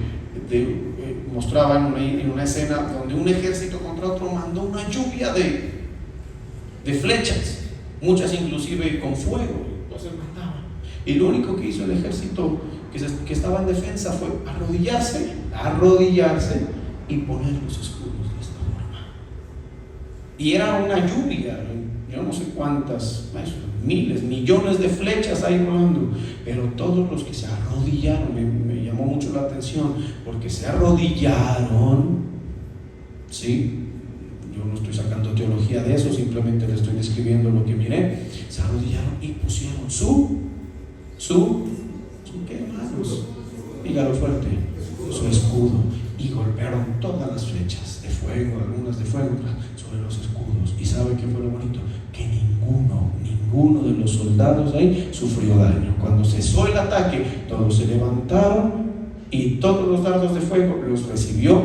mostraba en una escena donde un ejército contra otro mandó una lluvia de flechas, muchas inclusive con fuego, entonces mataban. Y lo único que hizo el ejército que estaba en defensa fue arrodillarse y poner los escudos de esta forma. Y era una lluvia, yo no sé cuántas, miles, millones de flechas ahí volando, pero todos los que se arrodillaron, me llamó mucho la atención, porque se arrodillaron, ¿sí? Yo no estoy sacando teología de eso, simplemente le estoy describiendo lo que miré. Se arrodillaron y pusieron su ¿qué, hermanos? Dígalo fuerte, su escudo, y golpearon todas las flechas de fuego, algunas de fuego, sobre los escudos. ¿Y sabe qué fue lo bonito? Que ninguno de los soldados ahí sufrió daño. Cuando cesó el ataque, todos se levantaron y todos los dardos de fuego los recibió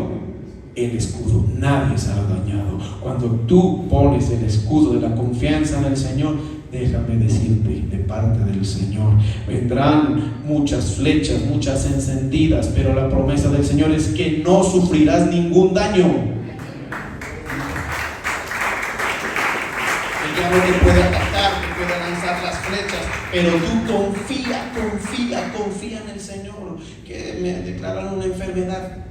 el escudo. Nadie se ha dañado. Cuando tú pones el escudo de la confianza en el Señor, déjame decirte, de parte del Señor vendrán muchas flechas, muchas encendidas, pero la promesa del Señor es que no sufrirás ningún daño. No te puede atacar, te puede lanzar las flechas, pero tú confía en el Señor. Que me declaran una enfermedad,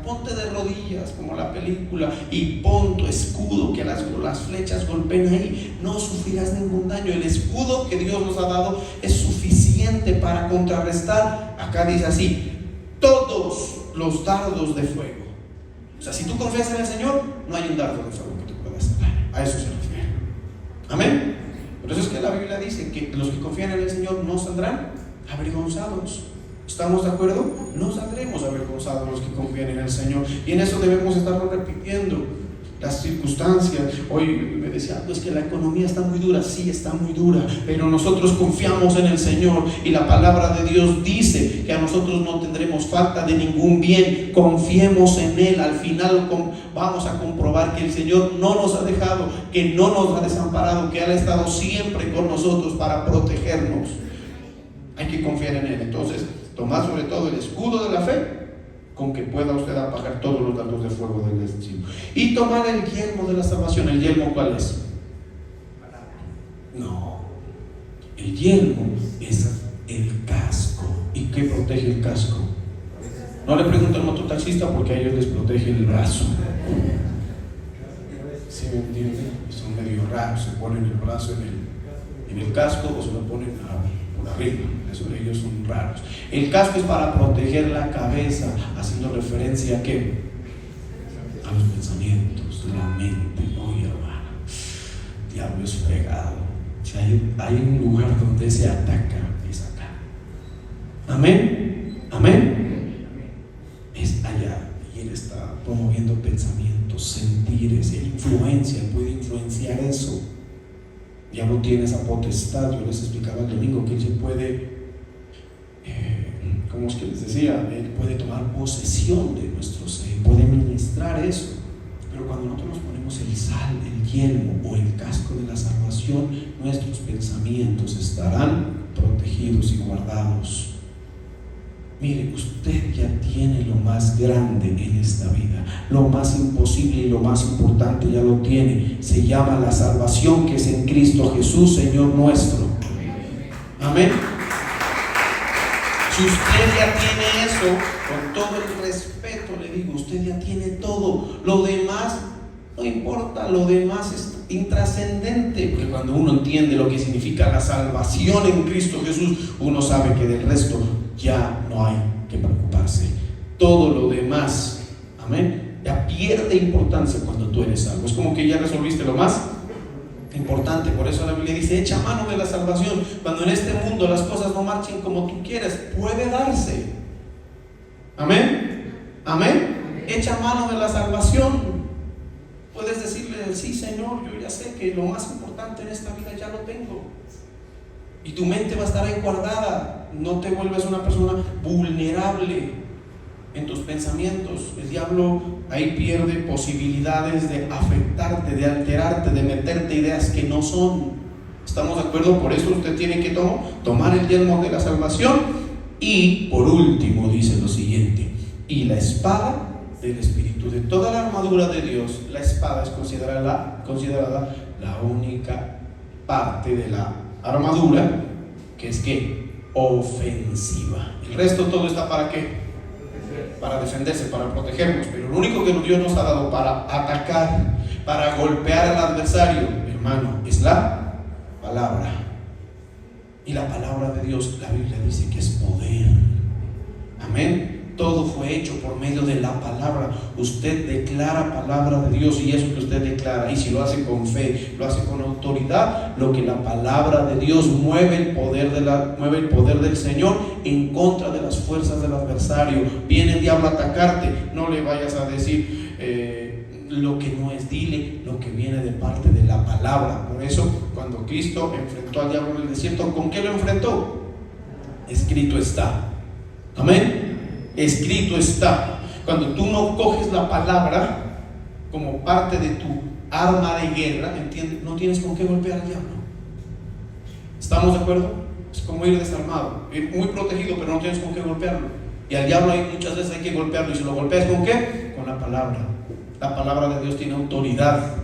ponte de rodillas como la película y pon tu escudo, que las flechas golpeen ahí, no sufrirás ningún daño. El escudo que Dios nos ha dado es suficiente para contrarrestar, acá dice así, todos los dardos de fuego. O sea, si tú confías en el Señor, no hay un dardo de fuego que te pueda hacer daño. A eso se refiere. Amén. Por eso es que la Biblia dice que los que confían en el Señor no saldrán avergonzados. ¿Estamos de acuerdo? No saldremos avergonzados los que confían en el Señor. Y en eso debemos estarlo repitiendo. Las circunstancias, hoy me decía, es que la economía está muy dura. Sí, está muy dura, pero nosotros confiamos en el Señor, y la palabra de Dios dice que a nosotros no tendremos falta de ningún bien. Confiemos en Él. Al final vamos a comprobar que el Señor no nos ha dejado, que no nos ha desamparado, que Él ha estado siempre con nosotros para protegernos. Hay que confiar en Él. Entonces, tomad sobre todo el escudo de la fe, con que pueda usted apagar todos los dardos de fuego del destino. Y tomar el yelmo de la salvación. ¿El yelmo cuál es? No. El yelmo es el casco. ¿Y qué protege el casco? No le pregunto al mototaxista porque a ellos les protege el brazo. ¿Sí me entienden? Son medio raros, se ponen el brazo en el casco o se lo ponen por arriba. Eso, ellos son raros. El casco es para proteger la cabeza, haciendo referencia a ¿qué? A los pensamientos, la mente. Oye, hermano, el diablo es fregado. Si hay un lugar donde se ataca, es acá. Amén. Amén. Es allá. Y él está promoviendo pensamientos, sentires, él puede influenciar eso. El diablo tiene esa potestad. Yo les explicaba el domingo que él se puede, ¿cómo es que les decía? Él puede tomar posesión de nuestro ser, puede ministrar eso. Pero cuando nosotros nos ponemos el yelmo o el casco de la salvación, nuestros pensamientos estarán protegidos y guardados. Mire, usted ya tiene lo más grande en esta vida, lo más imposible y lo más importante ya lo tiene. Se llama la salvación, que es en Cristo Jesús, Señor nuestro. Amén. Si usted ya tiene eso, con todo el respeto le digo, usted ya tiene todo. Lo demás no importa, lo demás es intrascendente, porque cuando uno entiende lo que significa la salvación en Cristo Jesús, uno sabe que del resto ya no hay que preocuparse. Todo lo demás, amén, ya pierde importancia cuando tú eres salvo. Es como que ya resolviste lo más importante. Por eso la Biblia dice: echa mano de la salvación. Cuando en este mundo las cosas no marchen como tú quieres, puede darse. Amén. Amén. Echa mano de la salvación. Puedes decirle: sí, Señor, yo ya sé que lo más importante en esta vida ya lo tengo. Y tu mente va a estar ahí guardada. No te vuelves una persona vulnerable en tus pensamientos. El diablo ahí pierde posibilidades de afectarte, de alterarte, de meterte ideas que no son. ¿Estamos de acuerdo? Por eso usted tiene que tomar el yelmo de la salvación. Y por último dice lo siguiente: y la espada del Espíritu. De toda la armadura de Dios, la espada es considerada la única parte de la armadura que es ofensiva. El resto todo está ¿para qué? Para defenderse, para protegernos. Pero lo único que Dios nos ha dado para atacar, para golpear al adversario, hermano, es la palabra. Y la palabra de Dios, la Biblia dice que es poder. Amén. Todo fue hecho por medio de la palabra. Usted declara palabra de Dios, y eso que usted declara, y si lo hace con fe, lo hace con autoridad, lo que la palabra de Dios mueve el poder del Señor en contra de las fuerzas del adversario. Viene el diablo a atacarte, no le vayas a decir lo que no es, dile lo que viene de parte de la palabra. Por eso, cuando Cristo enfrentó al diablo en el desierto, ¿con qué lo enfrentó? Escrito está. Amén. Escrito está. Cuando tú no coges la palabra como parte de tu arma de guerra, ¿entiendes? No tienes con qué golpear al diablo. ¿Estamos de acuerdo? Es como ir desarmado, ir muy protegido, pero no tienes con qué golpearlo. Y al diablo muchas veces hay que golpearlo. ¿Y si lo golpeas con qué? Con la palabra. La palabra de Dios tiene autoridad.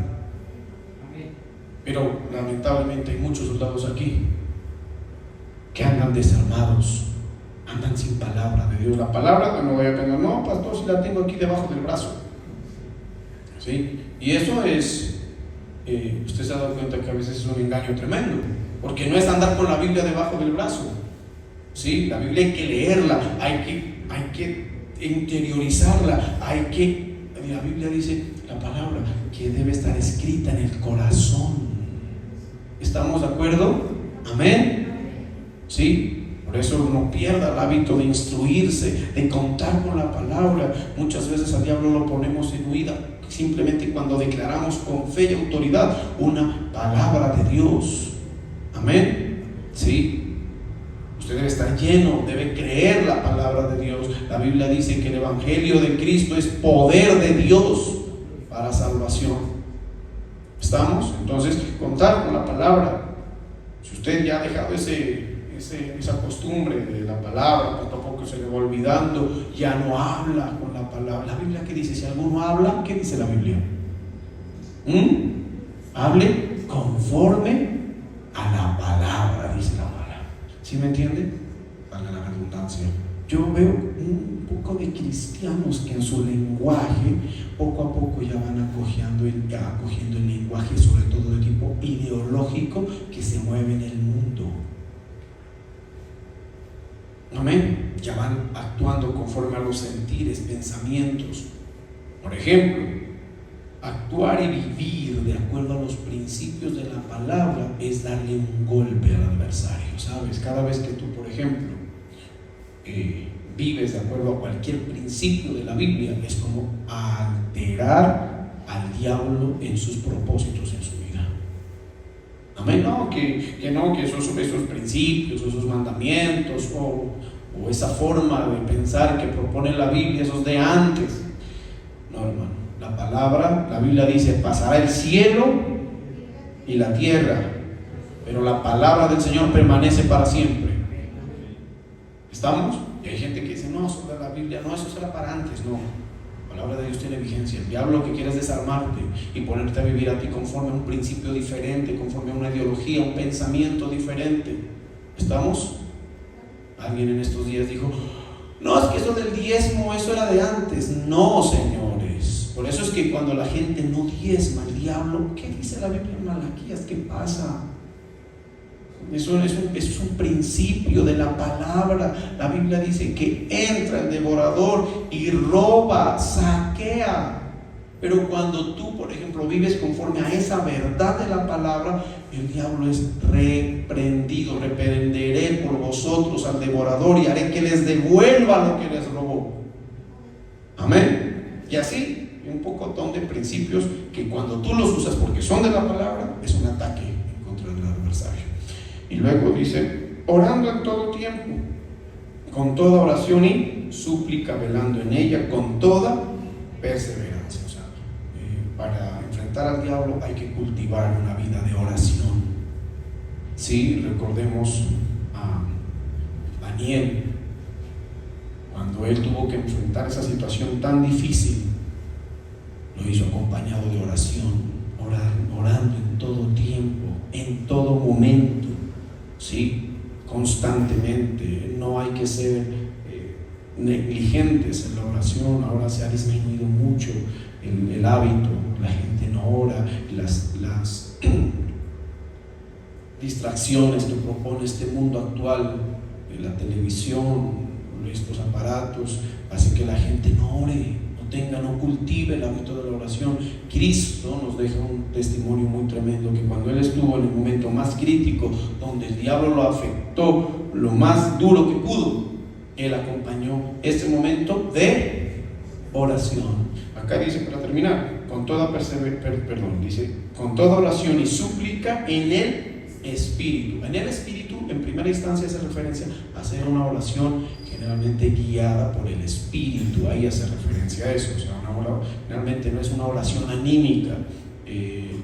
Pero lamentablemente hay muchos soldados aquí que andan desarmados, andan sin palabra de Dios. La palabra que no voy a tener, no, pastor, si la tengo aquí debajo del brazo. ¿Sí? Y eso es, usted se ha dado cuenta que a veces es un engaño tremendo, porque no es andar con la Biblia debajo del brazo. ¿Sí? La Biblia hay que leerla, hay que interiorizarla, la Biblia dice, la palabra, que debe estar escrita en el corazón. ¿Estamos de acuerdo? Amén. ¿Sí? Por eso no pierda el hábito de instruirse, de contar con la palabra. Muchas veces al diablo lo ponemos en huida, simplemente cuando declaramos con fe y autoridad una palabra de Dios. Amén. ¿Sí? Usted debe estar lleno, debe creer la palabra de Dios. La Biblia dice que el Evangelio de Cristo es poder de Dios para salvación. ¿Estamos? Entonces, contar con la palabra. Si usted ya ha dejado esa costumbre de la palabra, poco a poco se le va olvidando, ya no habla con la palabra. La Biblia, ¿qué dice? Si alguno habla, ¿qué dice la Biblia? Hable conforme a la palabra, dice la palabra. ¿Sí me entiende? Valga la redundancia. Yo veo un poco de cristianos que en su lenguaje poco a poco ya van acogiendo el lenguaje, sobre todo de tipo ideológico, que se mueve en el mundo. Amén. Ya van actuando conforme a los sentires, pensamientos. Por ejemplo, actuar y vivir de acuerdo a los principios de la palabra es darle un golpe al adversario, ¿sabes? Cada vez que tú, por ejemplo, vives de acuerdo a cualquier principio de la Biblia, es como alterar al diablo en sus propósitos en su vida. Amén. No, que esos principios, esos mandamientos o esa forma de pensar que propone la Biblia, esos de antes. No, hermano. La palabra, la Biblia dice, pasará el cielo y la tierra, pero la palabra del Señor permanece para siempre. ¿Estamos? Y hay gente que dice, no, sobre la Biblia, no, eso será para antes. No, la palabra de Dios tiene vigencia. El diablo lo que quiere es desarmarte y ponerte a vivir a ti conforme a un principio diferente, conforme a una ideología, un pensamiento diferente. ¿Estamos? Alguien en estos días dijo, no, es que eso del diezmo, eso era de antes. No, señores. Por eso es que cuando la gente no diezma, el diablo, ¿qué dice la Biblia en Malaquías? ¿Qué pasa? Eso es un principio de la palabra. La Biblia dice que entra el devorador y roba, saquea. Pero cuando tú, por ejemplo, vives conforme a esa verdad de la palabra, el diablo es reprendido. Reprenderé por vosotros al devorador y haré que les devuelva lo que les robó. Amén. Y así, un pocotón de principios que cuando tú los usas porque son de la palabra, es un ataque en contra del adversario. Y luego dice, orando en todo tiempo, con toda oración y súplica, velando en ella, con toda perseverancia. O sea, para enfrentar al diablo hay que cultivar una vida de oración. Sí, recordemos a Daniel, cuando él tuvo que enfrentar esa situación tan difícil, lo hizo acompañado de oración, orando en todo tiempo, en todo momento. Sí, constantemente. No hay que ser negligentes en la oración. Ahora se ha disminuido mucho el hábito. La gente no ora. Las distracciones que propone este mundo actual, la televisión, estos aparatos, hace que la gente no ore, no cultive el hábito de la oración. Cristo nos deja un testimonio muy tremendo, que cuando Él estuvo en el momento más crítico, donde el diablo lo afectó lo más duro que pudo, Él acompañó este momento de oración. Acá dice, para terminar, con toda con toda oración y súplica en el Espíritu. En el Espíritu, en primera instancia, hace referencia a hacer una oración generalmente guiada por el Espíritu. Ahí hace referencia a eso. O sea, realmente no es una oración anímica,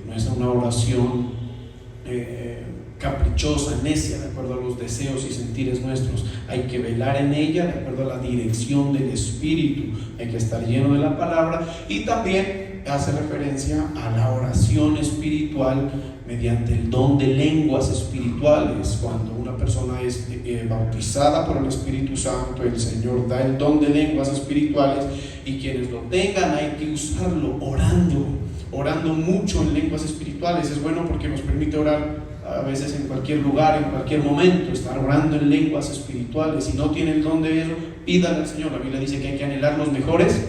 no es una oración caprichosa, necia, de acuerdo a los deseos y sentires nuestros. Hay que velar en ella de acuerdo a la dirección del Espíritu. Hay que estar lleno de la palabra. Y también hace referencia a la oración espiritual mediante el don de lenguas espirituales. Cuando una persona es bautizada por el Espíritu Santo, el Señor da el don de lenguas espirituales, y quienes lo tengan hay que usarlo orando mucho en lenguas espirituales. Es bueno porque nos permite orar a veces en cualquier lugar, en cualquier momento, estar orando en lenguas espirituales. Si no tiene el don de eso, pídale al Señor. La Biblia dice que hay que anhelar los mejores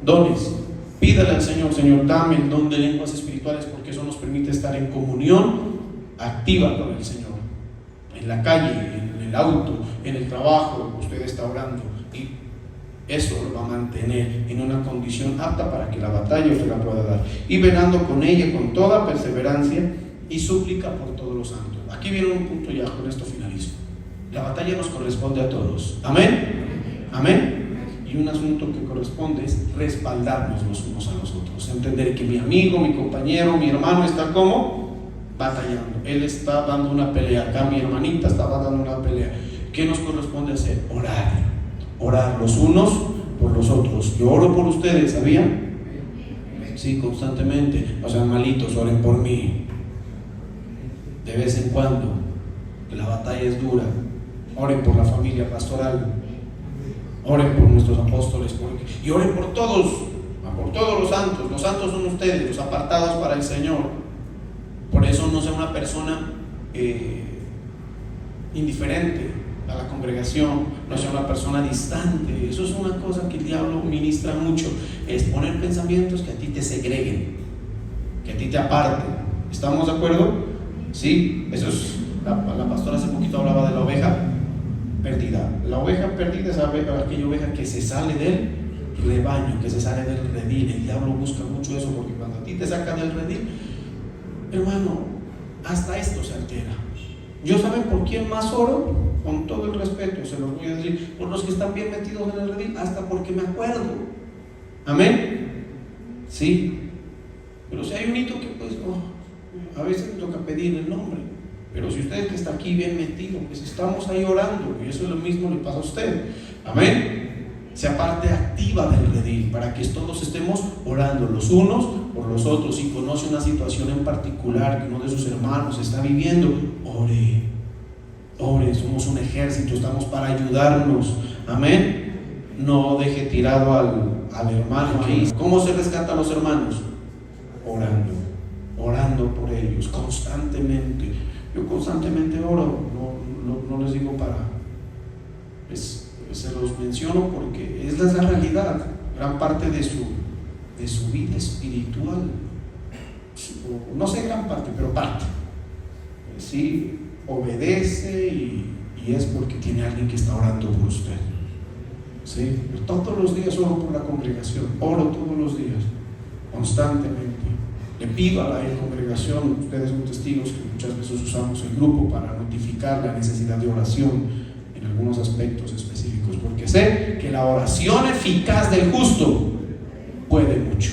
dones. Pídale al Señor, Señor, dame el don de lenguas espirituales, porque eso nos permite estar en comunión activa con el Señor. En la calle, en el auto, en el trabajo, usted está orando, y eso lo va a mantener en una condición apta para que la batalla usted la pueda dar. Y velando con ella con toda perseverancia y súplica por todos los santos. Aquí viene un punto, ya con esto finalizo. La batalla nos corresponde a todos. Amén. Amén. Y un asunto que corresponde es respaldarnos los unos a los otros. Entender que mi amigo, mi compañero, mi hermano está como batallando. Él está dando una pelea. Acá mi hermanita estaba dando una pelea. ¿Qué nos corresponde hacer? Orar los unos por los otros. Yo oro por ustedes, ¿sabían? Sí, constantemente. No sean malitos, oren por mí. De vez en cuando, que la batalla es dura, Oren por la familia pastoral, oren por nuestros apóstoles, y oren por todos los santos. Los santos son ustedes, los apartados para el Señor. Por eso no sea una persona indiferente a la congregación, no sea una persona distante. Eso es una cosa que el diablo ministra mucho, es poner pensamientos que a ti te segreguen, que a ti te aparten. ¿Estamos de acuerdo? Sí, eso es. La pastora hace poquito hablaba de la oveja perdida. La oveja perdida es aquella oveja que se sale del rebaño, que se sale del redil. El diablo busca mucho eso, porque cuando a ti te sacan del redil, hermano, hasta esto se altera. ¿Yo saben por quién más oro? Con todo el respeto se los voy a decir, por los que están bien metidos en el redil, hasta porque me acuerdo. Amén. Sí. Pero si hay un hito que pues a veces me toca pedir el nombre, pero si usted que está aquí bien metido, pues estamos ahí orando, y eso es lo mismo le pasa a usted. Amén. Sea parte activa del redil, para que todos estemos orando los unos por los otros. Si conoce una situación en particular que uno de sus hermanos está viviendo, ore, somos un ejército, estamos para ayudarnos. Amén. No deje tirado al hermano ahí. ¿Cómo se rescata a los hermanos? Orando por ellos constantemente. Yo constantemente oro, no les digo para, se los menciono porque es la realidad. Gran parte de su vida espiritual, no sé gran parte, pero parte, sí, obedece y es porque tiene alguien que está orando por usted. Sí, todos los días oro por la congregación, oro todos los días, constantemente. Le pido a la congregación, ustedes son testigos que muchas veces usamos el grupo para notificar la necesidad de oración en algunos aspectos específicos, porque sé que la oración eficaz del justo puede mucho.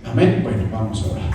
Amén. Bueno, vamos a orar.